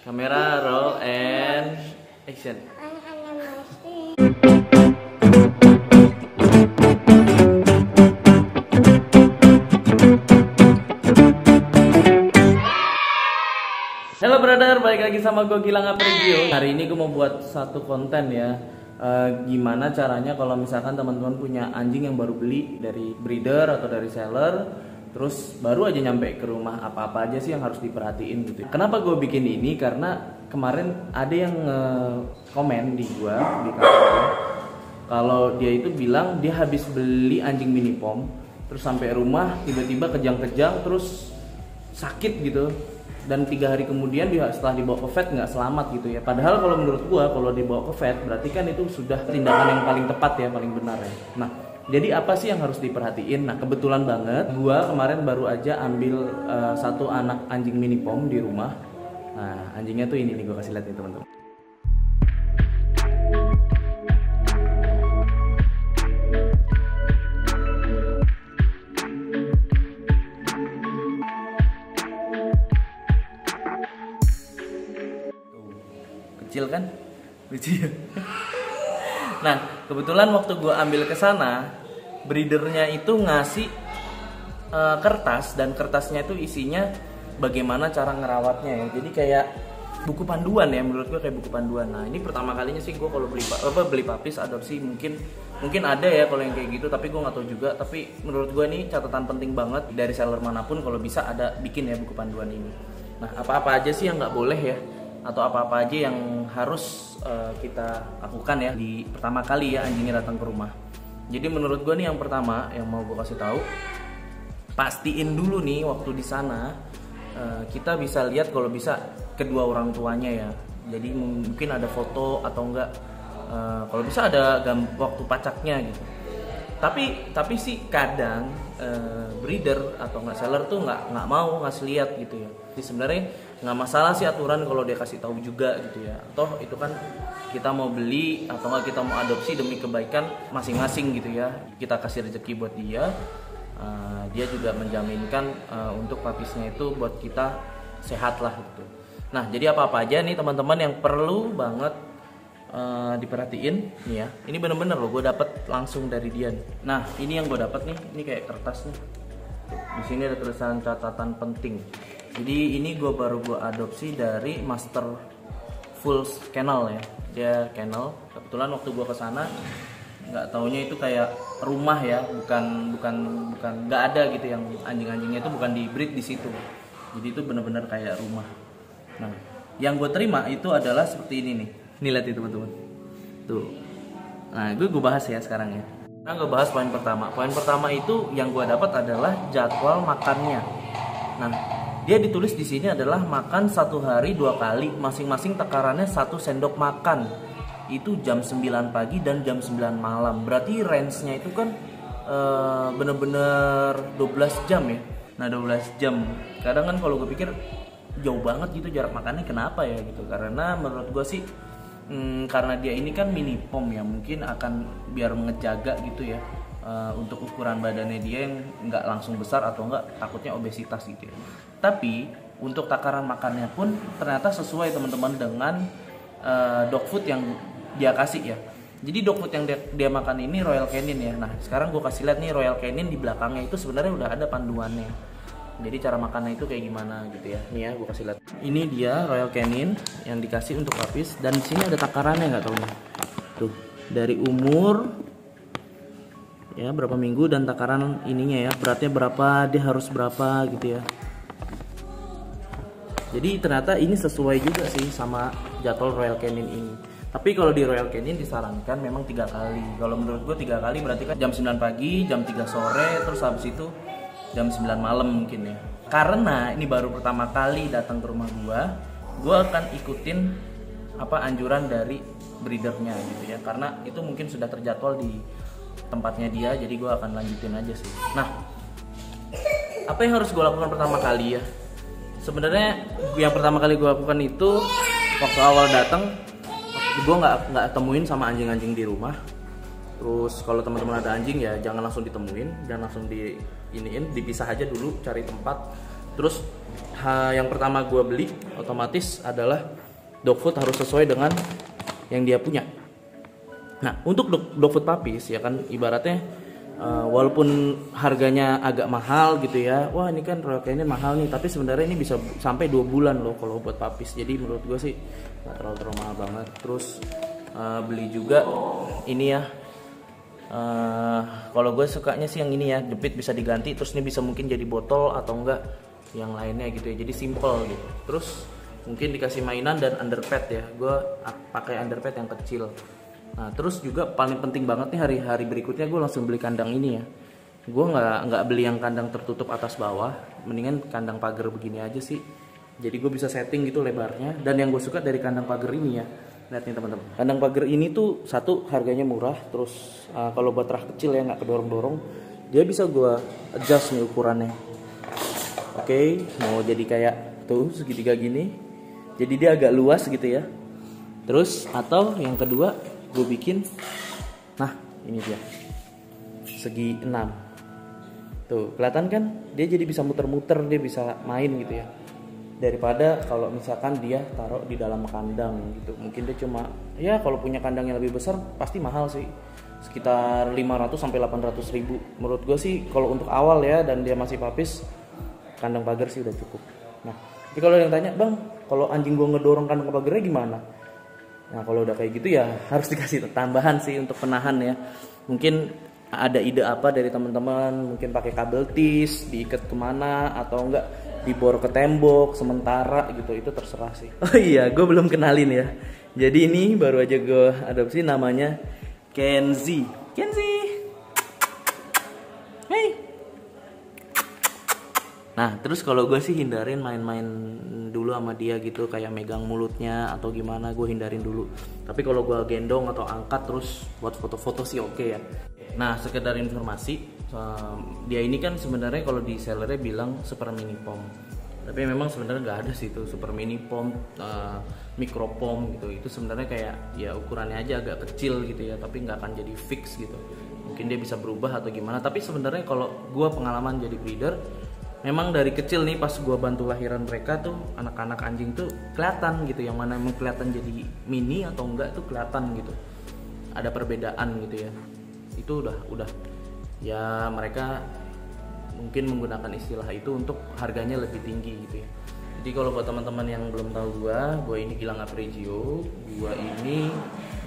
Kamera roll and action. Halo brother, balik lagi sama gue Gilang Aprigio. Hari ini gue mau buat satu konten ya. Gimana caranya kalau misalkan teman-teman punya anjing yang baru beli dari breeder atau dari seller, terus baru aja nyampe ke rumah, apa-apa aja sih yang harus diperhatiin gitu. Kenapa gue bikin ini? Karena kemarin ada yang komen di gue di kantor, kalau dia itu bilang dia habis beli anjing mini pom, terus sampai rumah tiba-tiba kejang-kejang terus sakit gitu. Dan 3 hari kemudian dia setelah dibawa ke vet nggak selamat gitu ya. Padahal kalau menurut gua kalau dibawa ke vet berarti kan itu sudah tindakan yang paling tepat ya, paling benar ya. Nah, jadi apa sih yang harus diperhatiin? Nah, kebetulan banget gua kemarin baru aja ambil satu anak anjing mini pom di rumah. Nah, anjingnya tuh ini nih, gua kasih lihat nih teman-teman. Kecil kan? Lucu ya? Nah, kebetulan waktu gue ambil ke sana, breedernya itu ngasih kertas, dan kertasnya itu isinya bagaimana cara ngerawatnya ya. Jadi kayak buku panduan ya, menurut gue kayak buku panduan. Nah, ini pertama kalinya sih gue kalau beli papis adopsi, mungkin ada ya kalau yang kayak gitu, tapi gue nggak tahu juga. Tapi menurut gue ini catatan penting banget dari seller manapun kalau bisa ada bikin ya buku panduan ini. Nah, apa-apa aja sih yang nggak boleh ya, atau apa-apa aja yang harus kita lakukan ya di pertama kali ya anjingnya datang ke rumah. Jadi menurut gue nih yang pertama yang mau gue kasih tahu, pastiin dulu nih waktu di sana kita bisa lihat kalau bisa kedua orang tuanya ya. Jadi mungkin ada foto atau enggak, kalau bisa ada waktu pacaknya gitu. Tapi sih kadang breeder atau nggak seller tuh nggak mau ngasih lihat gitu ya. Jadi sebenarnya nggak masalah sih aturan kalau dia kasih tahu juga gitu ya. Toh itu kan kita mau beli atau nggak kita mau adopsi demi kebaikan masing-masing gitu ya. Kita kasih rezeki buat dia, dia juga menjaminkan untuk papisnya itu buat kita sehat lah gitu. Nah, jadi apa-apa aja nih teman-teman yang perlu banget diperhatiin nih ya. Ini bener-bener loh gue dapet langsung dari dia nih. Nah, ini yang gue dapet nih, ini kayak kertas nih. Di sini ada tulisan catatan penting. Jadi ini gue adopsi dari Master Full Kennel ya. Dia kennel. Kebetulan waktu gue kesana nggak taunya itu kayak rumah ya, bukan nggak ada gitu yang anjing-anjingnya itu bukan di breed di situ. Jadi itu bener-bener kayak rumah. Nah, yang gue terima itu adalah seperti ini nih. Ini lihat itu teman-teman. Tuh. Nah, gue bahas ya sekarang ya. Nah, gue bahas poin pertama. Poin pertama itu yang gue dapat adalah jadwal makannya. Nah, dia ditulis di sini adalah makan 1 hari 2 kali, masing-masing takarannya 1 sendok makan. Itu jam 9 pagi dan jam 9 malam. Berarti range-nya itu kan bener-bener 12 jam ya. Nah, 12 jam. Kadang kan kalau gue pikir jauh banget gitu jarak makannya, kenapa ya gitu. Karena menurut gue sih karena dia ini kan mini pom ya, mungkin akan biar mengejaga gitu ya, untuk ukuran badannya dia yang nggak langsung besar atau nggak takutnya obesitas gitu ya. Tapi untuk takaran makannya pun ternyata sesuai teman-teman dengan dog food yang dia kasih ya. Jadi dog food yang dia makan ini Royal Canin ya. Nah, sekarang gue kasih lihat nih Royal Canin di belakangnya itu sebenarnya udah ada panduannya. Jadi cara makannya itu kayak gimana gitu ya. Nih ya, gue kasih lihat. Ini dia Royal Canin yang dikasih untuk papis, dan di sini ada takarannya nggak tahu nih. Tuh, dari umur ya berapa minggu dan takaran ininya ya, beratnya berapa, dia harus berapa gitu ya. Jadi ternyata ini sesuai juga sih sama jadwal Royal Canin ini. Tapi kalau di Royal Canin disarankan memang 3 kali. Kalau menurut gue 3 kali berarti kan jam 9 pagi, jam 3 sore, terus habis itu jam 9 malam mungkin ya. Karena ini baru pertama kali datang ke rumah gue akan ikutin anjuran dari breedernya gitu ya. Karena itu mungkin sudah terjadwal di tempatnya dia, jadi gue akan lanjutin aja sih. Nah, apa yang harus gue lakukan pertama kali ya? Sebenarnya yang pertama kali gue lakukan itu waktu awal datang, gue nggak temuin sama anjing-anjing di rumah. Terus kalau teman-teman ada anjing ya jangan langsung ditemuin, jangan langsung diiniin, dipisah aja dulu, cari tempat. Terus Yang pertama gue beli otomatis adalah dog food harus sesuai dengan yang dia punya. Nah, untuk dog food puppies ya kan ibaratnya walaupun harganya agak mahal gitu ya. Wah, ini kan Royal Canin mahal nih, tapi sebenarnya ini bisa sampai 2 bulan loh kalau buat puppies. Jadi menurut gue sih nggak terlalu mahal banget. Terus beli juga ini ya. Kalau gue sukanya sih yang ini ya, jepit bisa diganti, terus ini bisa mungkin jadi botol atau enggak yang lainnya gitu ya, jadi simple gitu. Terus mungkin dikasih mainan dan underpad ya, gue pakai underpad yang kecil. Nah terus juga paling penting banget nih hari-hari berikutnya gue langsung beli kandang ini ya. Gue nggak beli yang kandang tertutup atas bawah, mendingan kandang pagar begini aja sih. Jadi gue bisa setting gitu lebarnya. Dan yang gue suka dari kandang pagar ini ya, lihat nih teman-teman, kandang pagar ini tuh satu harganya murah, terus kalau buat rak kecil ya nggak kedorong-dorong, dia bisa gue adjust nih ukurannya. Oke, mau jadi kayak tuh segitiga gini, jadi dia agak luas gitu ya. Terus atau yang kedua gue bikin, nah ini dia segi 6 tuh, kelihatan kan dia jadi bisa muter-muter, dia bisa main gitu ya, daripada kalau misalkan dia taruh di dalam kandang gitu. Mungkin dia cuma ya kalau punya kandang yang lebih besar pasti mahal sih, sekitar 500 sampai 800 ribu. Menurut gue sih kalau untuk awal ya dan dia masih papis, kandang pagar sih udah cukup. Nah, tapi kalau yang tanya, bang, kalau anjing gue ngedorong kandang pagarnya gimana? Nah, kalau udah kayak gitu ya harus dikasih tambahan sih untuk penahan ya. Mungkin ada ide apa dari teman-teman? Mungkin pakai kabel tis, diikat kemana, atau enggak dibor ke tembok sementara gitu, itu terserah sih. Oh iya, gue belum kenalin ya. Jadi ini baru aja gue adopsi, namanya Kenzie. Hey. Nah terus kalau gue sih hindarin main-main dulu sama dia gitu, kayak megang mulutnya atau gimana, gue hindarin dulu. Tapi kalau gue gendong atau angkat terus buat foto-foto sih oke ya. Nah sekedar informasi, dia ini kan sebenarnya kalau di sellernya bilang super mini pom, tapi memang sebenarnya nggak ada sih itu super mini pom, micro pom gitu. Itu sebenarnya kayak ya ukurannya aja agak kecil gitu ya, tapi nggak akan jadi fix gitu. Mungkin dia bisa berubah atau gimana. Tapi sebenarnya kalau gue pengalaman jadi breeder, memang dari kecil nih pas gue bantu lahiran mereka tuh, anak-anak anjing tuh kelihatan gitu, yang mana emang kelihatan jadi mini atau enggak tuh kelihatan gitu, ada perbedaan gitu ya. Itu udah ya, mereka mungkin menggunakan istilah itu untuk harganya lebih tinggi gitu ya. Jadi kalau buat teman-teman yang belum tahu gue ini Gilang Apregio. Gue ini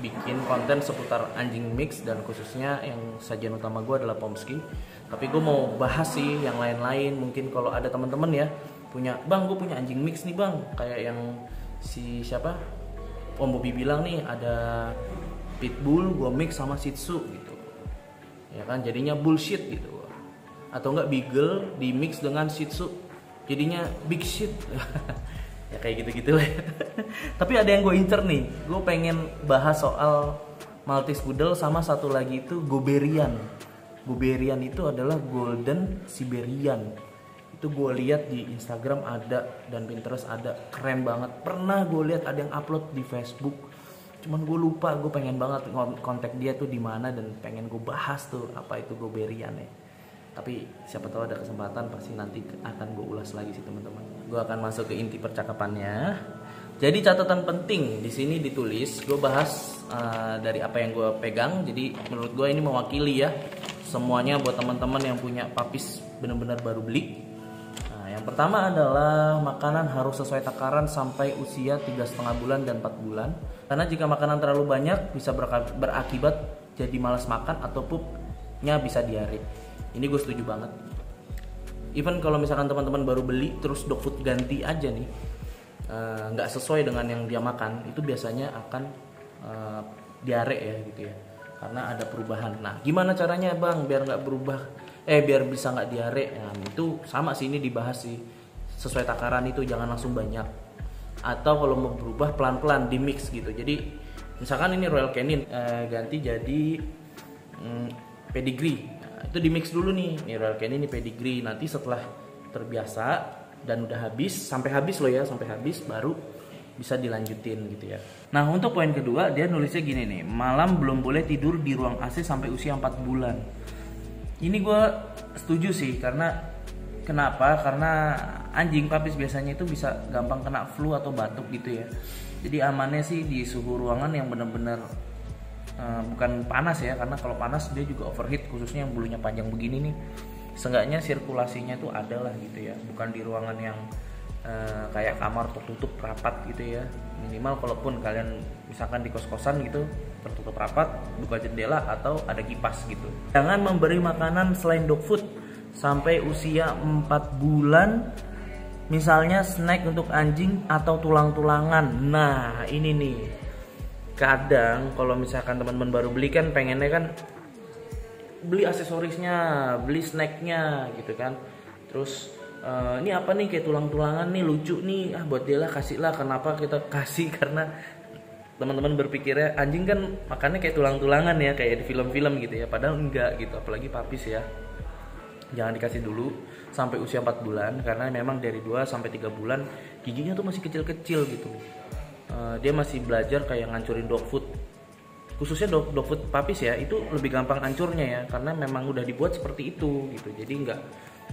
bikin konten seputar anjing mix, dan khususnya yang sajian utama gue adalah Pomsky. Tapi gue mau bahas sih yang lain-lain. Mungkin kalau ada teman-teman ya punya, bang gue punya anjing mix nih bang, kayak yang si siapa Om Bobby bilang nih, ada pitbull gue mix sama shih tzu gitu ya kan, jadinya bullshit gitu. Atau enggak beagle di mix dengan shih tzu jadinya big shit. Ya kayak gitu-gitu lah. Tapi ada yang gue incer nih, gue pengen bahas soal Maltese Poodle sama satu lagi itu Goberian. Goberian itu adalah Golden Siberian. Itu gue lihat di Instagram ada dan Pinterest ada, keren banget. Pernah gue lihat ada yang upload di Facebook, cuman gue lupa. Gue pengen banget kontak dia tuh di mana, dan pengen gue bahas tuh apa itu Goberian ya. Tapi siapa tahu ada kesempatan, pasti nanti akan gue ulas lagi sih teman-teman. Gue akan masuk ke inti percakapannya. Jadi catatan penting di sini ditulis, gue bahas dari apa yang gue pegang. Jadi menurut gue ini mewakili ya semuanya buat teman-teman yang punya puppies benar-benar baru beli. Nah, yang pertama adalah makanan harus sesuai takaran sampai usia 3,5 bulan dan 4 bulan. Karena jika makanan terlalu banyak bisa berakibat jadi malas makan atau pupnya bisa diare. Ini gue setuju banget. Even kalau misalkan teman-teman baru beli terus dog food ganti aja nih, nggak sesuai dengan yang dia makan, itu biasanya akan diare ya gitu ya, karena ada perubahan. Nah gimana caranya bang biar nggak berubah, biar bisa nggak diare? Nah itu sama sih, ini dibahas sih, sesuai takaran itu jangan langsung banyak, atau kalau mau berubah pelan-pelan di mix gitu. Jadi misalkan ini Royal Canin ganti jadi pedigree, itu di mix dulu nih Royal Canin ini pedigree. Nanti setelah terbiasa dan udah habis, sampai habis loh ya, sampai habis baru bisa dilanjutin gitu ya. Nah untuk poin kedua dia nulisnya gini nih, malam belum boleh tidur di ruang AC sampai usia 4 bulan. Ini gue setuju sih, karena kenapa? Karena anjing papis biasanya itu bisa gampang kena flu atau batuk gitu ya. Jadi amannya sih di suhu ruangan yang benar-benar bukan panas ya, karena kalau panas dia juga overheat, khususnya yang bulunya panjang begini nih. Seenggaknya sirkulasinya tuh ada lah gitu ya, bukan di ruangan yang kayak kamar tertutup rapat gitu ya. Minimal kalaupun kalian misalkan di kos-kosan gitu tertutup rapat, buka jendela atau ada kipas gitu. Jangan memberi makanan selain dog food sampai usia 4 bulan. Misalnya snack untuk anjing atau tulang-tulangan. Nah ini nih, kadang kalau misalkan teman-teman baru beli kan pengennya kan beli aksesorisnya, beli snacknya gitu kan. Terus ini apa nih kayak tulang-tulangan nih lucu nih, buat dia lah, kasih lah. Kenapa kita kasih? Karena teman-teman berpikirnya anjing kan makannya kayak tulang-tulangan ya, kayak di film-film gitu ya. Padahal enggak gitu, apalagi papis ya. Jangan dikasih dulu sampai usia 4 bulan, karena memang dari 2 sampai 3 bulan giginya tuh masih kecil-kecil gitu. Dia masih belajar kayak ngancurin dog food. Khususnya dog food papis ya, itu lebih gampang hancurnya ya, karena memang udah dibuat seperti itu gitu. Jadi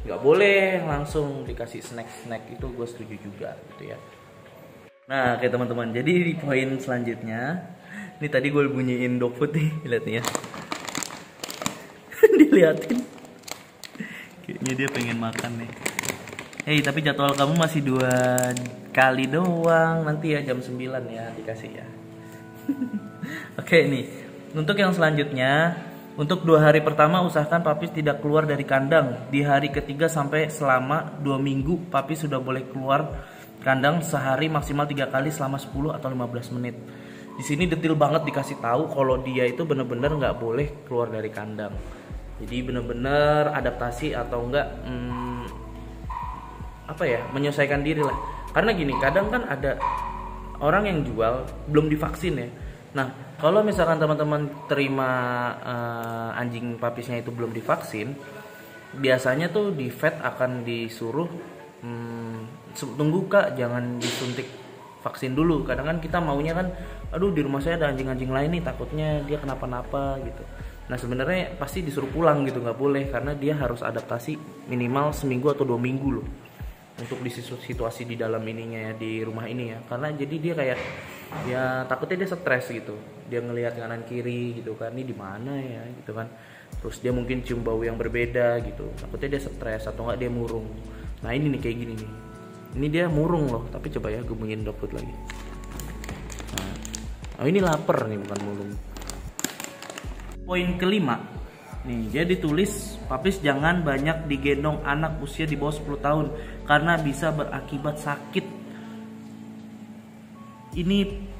nggak boleh langsung dikasih snack itu, gue setuju juga gitu ya. Nah oke teman-teman, jadi di poin selanjutnya ini tadi gue bunyiin dog food nih, lihat nih ya. Dilihatin kayaknya dia pengen makan nih. Hey, tapi jadwal kamu masih 2 kali doang, nanti ya jam 9 ya dikasih ya. Oke nih, untuk yang selanjutnya, untuk 2 hari pertama usahakan papis tidak keluar dari kandang. Di hari ketiga sampai selama 2 minggu papis sudah boleh keluar kandang sehari maksimal 3 kali selama 10 atau 15 menit. Di sini detail banget dikasih tahu kalau dia itu bener-bener nggak boleh keluar dari kandang. Jadi bener-bener adaptasi atau enggak menyesuaikan diri lah. Karena gini, kadang kan ada orang yang jual belum divaksin ya. Nah kalau misalkan teman-teman terima anjing papisnya itu belum divaksin, biasanya tuh di vet akan disuruh tunggu kak, jangan disuntik vaksin dulu. Kadang kan kita maunya kan, aduh di rumah saya ada anjing-anjing lain nih, takutnya dia kenapa-napa gitu. Nah sebenarnya pasti disuruh pulang gitu, nggak boleh, karena dia harus adaptasi minimal seminggu atau 2 minggu loh untuk di situasi di dalam ininya ya, di rumah ini ya. Karena jadi dia kayak ya takutnya dia stres gitu, dia ngelihat kanan kiri gitu kan, ini di mana ya gitu kan. Terus dia mungkin cium bau yang berbeda gitu, takutnya dia stres atau enggak dia murung. Nah ini nih kayak gini nih, ini dia murung loh, tapi coba ya gue bunyiin dog food lagi. Nah, ini lapar nih, bukan murung. Poin kelima nih, dia ditulis papis jangan banyak digendong anak usia di bawah 10 tahun karena bisa berakibat sakit. Ini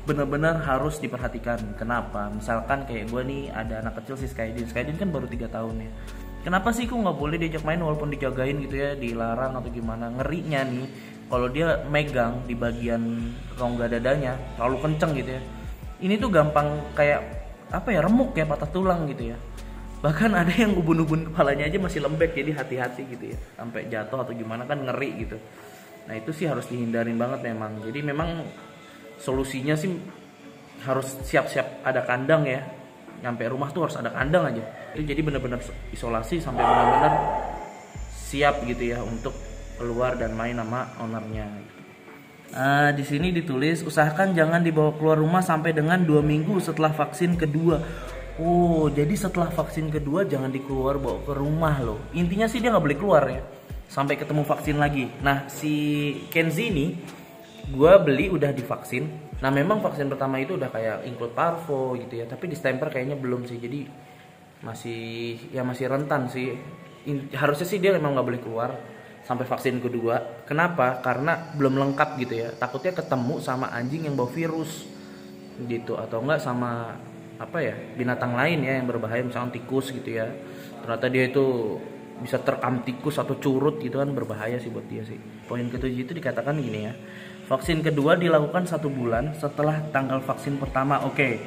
benar-benar harus diperhatikan. Kenapa? Misalkan kayak gue nih ada anak kecil si Skydin kan baru 3 tahun ya. Kenapa sih kok nggak boleh diajak main walaupun dijagain gitu ya, dilarang atau gimana? Ngerinya nih kalau dia megang di bagian rongga dadanya terlalu kenceng gitu ya, ini tuh gampang kayak remuk ya, patah tulang gitu ya. Bahkan ada yang ubun-ubun kepalanya aja masih lembek, jadi hati-hati gitu ya, sampai jatuh atau gimana kan ngeri gitu. Nah itu sih harus dihindarin banget memang. Jadi memang solusinya sih harus siap-siap ada kandang ya, nyampe rumah tuh harus ada kandang aja. Itu jadi benar-benar isolasi sampai benar-benar siap gitu ya untuk keluar dan main sama ownernya. Di sini ditulis usahakan jangan dibawa keluar rumah sampai dengan 2 minggu setelah vaksin kedua. Oh, jadi setelah vaksin kedua jangan dikeluar bawa ke rumah loh. Intinya sih dia nggak boleh keluar ya sampai ketemu vaksin lagi. Nah si Kenzie ini gue beli udah divaksin. Nah memang vaksin pertama itu udah kayak include parvo gitu ya, tapi distemper kayaknya belum sih. Jadi masih rentan sih. Harusnya sih dia memang nggak boleh keluar sampai vaksin kedua. Kenapa? Karena belum lengkap gitu ya. Takutnya ketemu sama anjing yang bawa virus gitu, atau enggak sama binatang lain ya yang berbahaya, misalnya tikus gitu ya. Ternyata dia itu bisa terekam tikus atau curut gitu kan, berbahaya sih buat dia sih. Poin ketujuh itu dikatakan gini ya, vaksin kedua dilakukan 1 bulan setelah tanggal vaksin pertama. Oke,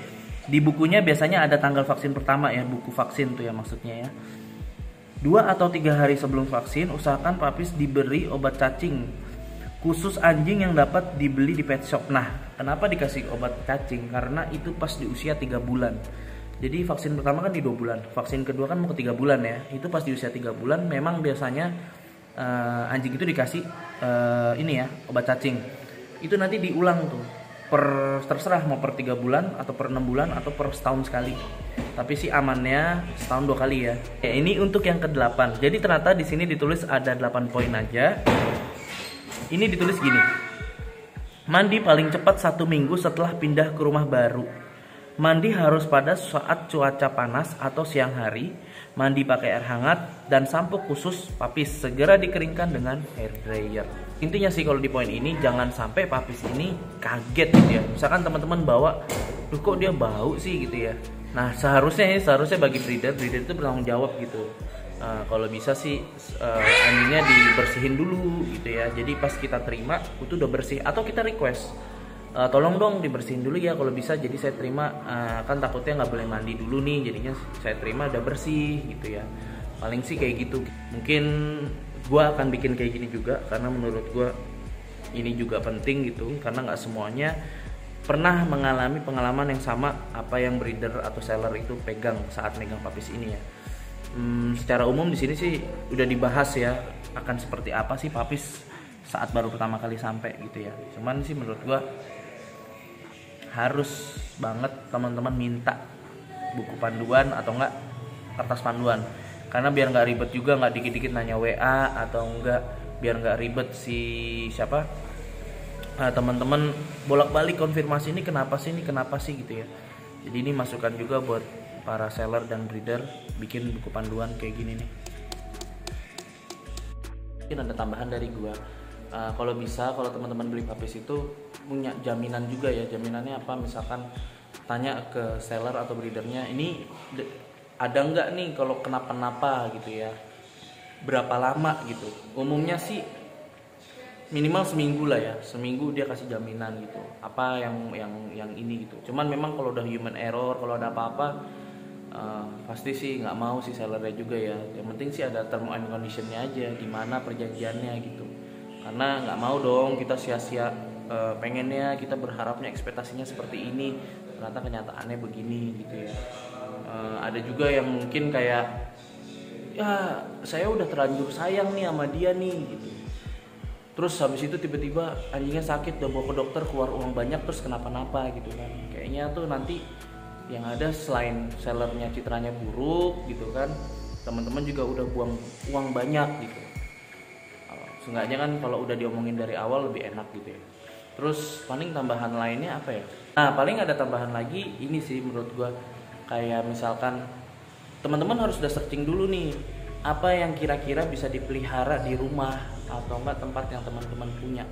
di bukunya biasanya ada tanggal vaksin pertama ya, buku vaksin tuh ya maksudnya ya. 2 atau 3 hari sebelum vaksin usahakan papis diberi obat cacing khusus anjing yang dapat dibeli di pet shop. Nah kenapa dikasih obat cacing? Karena itu pas di usia 3 bulan. Jadi vaksin pertama kan di 2 bulan, vaksin kedua kan mau ke 3 bulan ya. Itu pas di usia 3 bulan memang biasanya anjing itu dikasih ini ya, obat cacing. Itu nanti diulang tuh terserah mau per 3 bulan atau per 6 bulan atau per setahun sekali. Tapi sih amannya setahun 2 kali ya. Ini untuk yang ke-8. Jadi ternyata di sini ditulis ada 8 poin aja. Ini ditulis gini. Mandi paling cepat 1 minggu setelah pindah ke rumah baru. Mandi harus pada saat cuaca panas atau siang hari. Mandi pakai air hangat dan sampo khusus papis segera dikeringkan dengan hair dryer. Intinya sih kalau di poin ini jangan sampai papis ini kaget gitu ya. Misalkan teman-teman bawa, "Duh kok dia bau sih?" gitu ya. Nah, seharusnya bagi breeder itu bertanggung jawab gitu. Kalau bisa sih anjingnya dibersihin dulu gitu ya. Jadi pas kita terima itu udah bersih atau kita request, "Tolong dong dibersihin dulu ya kalau bisa." Jadi saya terima, kan takutnya nggak boleh mandi dulu nih, jadinya saya terima udah bersih gitu ya. Paling sih kayak gitu. Mungkin gua akan bikin kayak gini juga karena menurut gua ini juga penting gitu, karena nggak semuanya pernah mengalami pengalaman yang sama apa yang breeder atau seller itu pegang saat megang papis ini ya. Secara umum di sini sih udah dibahas ya akan seperti apa sih papis saat baru pertama kali sampai gitu ya. Cuman sih menurut gua harus banget teman-teman minta buku panduan atau enggak kertas panduan, karena biar nggak ribet juga, nggak dikit-dikit nanya WA atau enggak, biar nggak ribet si teman-teman bolak-balik konfirmasi ini kenapa sih gitu ya. Jadi ini masukan juga buat para seller dan breeder bikin buku panduan kayak gini nih. Mungkin ada tambahan dari gua. Kalau bisa, kalau teman-teman beli papis itu punya jaminan juga ya. Jaminannya apa? Misalkan tanya ke seller atau breedernya, ini ada nggak nih kalau kenapa-napa gitu ya, berapa lama gitu. Umumnya sih minimal seminggu lah ya, seminggu dia kasih jaminan gitu. Apa yang ini gitu. Cuman memang kalau udah human error, kalau ada apa-apa, pasti sih nggak mau sih sellernya juga ya. Yang penting sih ada term and conditionnya aja, gimana perjanjiannya gitu. Karena nggak mau dong kita sia-sia pengennya, kita berharapnya ekspektasinya seperti ini, ternyata kenyataannya begini gitu ya. Ada juga yang mungkin kayak, ya saya udah terlanjur sayang nih sama dia nih gitu. Terus habis itu tiba-tiba anjingnya sakit, udah bawa ke dokter, keluar uang banyak, terus kenapa-napa gitu kan. Kayaknya tuh nanti yang ada selain sellernya citranya buruk gitu kan, teman-teman juga udah buang uang banyak gitu. Seenggaknya kan kalau udah diomongin dari awal lebih enak gitu ya. Terus paling tambahan lainnya apa ya? Nah paling ada tambahan lagi ini sih menurut gua, kayak misalkan teman-teman harus udah searching dulu nih, apa yang kira-kira bisa dipelihara di rumah atau enggak tempat yang teman-teman punya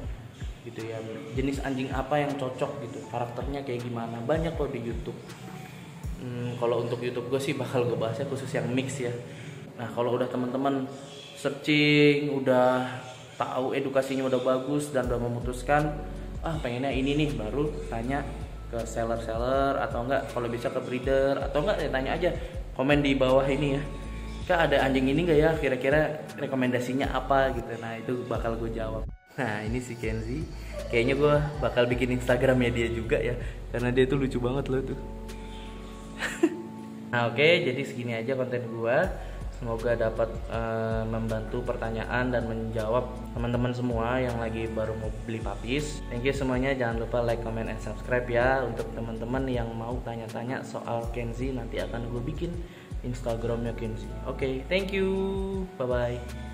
gitu ya. Jenis anjing apa yang cocok gitu, karakternya kayak gimana, banyak kok di YouTube. Kalau untuk YouTube gue sih bakal gue bahasnya khusus yang mix ya. Nah kalau udah teman-teman searching, udah tahu edukasinya udah bagus dan udah memutuskan pengennya ini nih, baru tanya ke seller atau enggak kalau bisa ke breeder, atau enggak ya tanya aja komen di bawah ini ya, Kak ada anjing ini enggak ya, kira-kira rekomendasinya apa gitu. Nah itu bakal gue jawab. Nah ini si Kenzi, kayaknya gue bakal bikin Instagramnya dia juga ya, karena dia tuh lucu banget loh tuh. Nah oke, jadi segini aja konten gue. Semoga dapat membantu pertanyaan dan menjawab teman-teman semua yang lagi baru mau beli papis. Thank you semuanya, jangan lupa like, comment, and subscribe ya. Untuk teman-teman yang mau tanya-tanya soal Kenzi, nanti akan gue bikin Instagramnya Kenzi. Oke, thank you, bye-bye.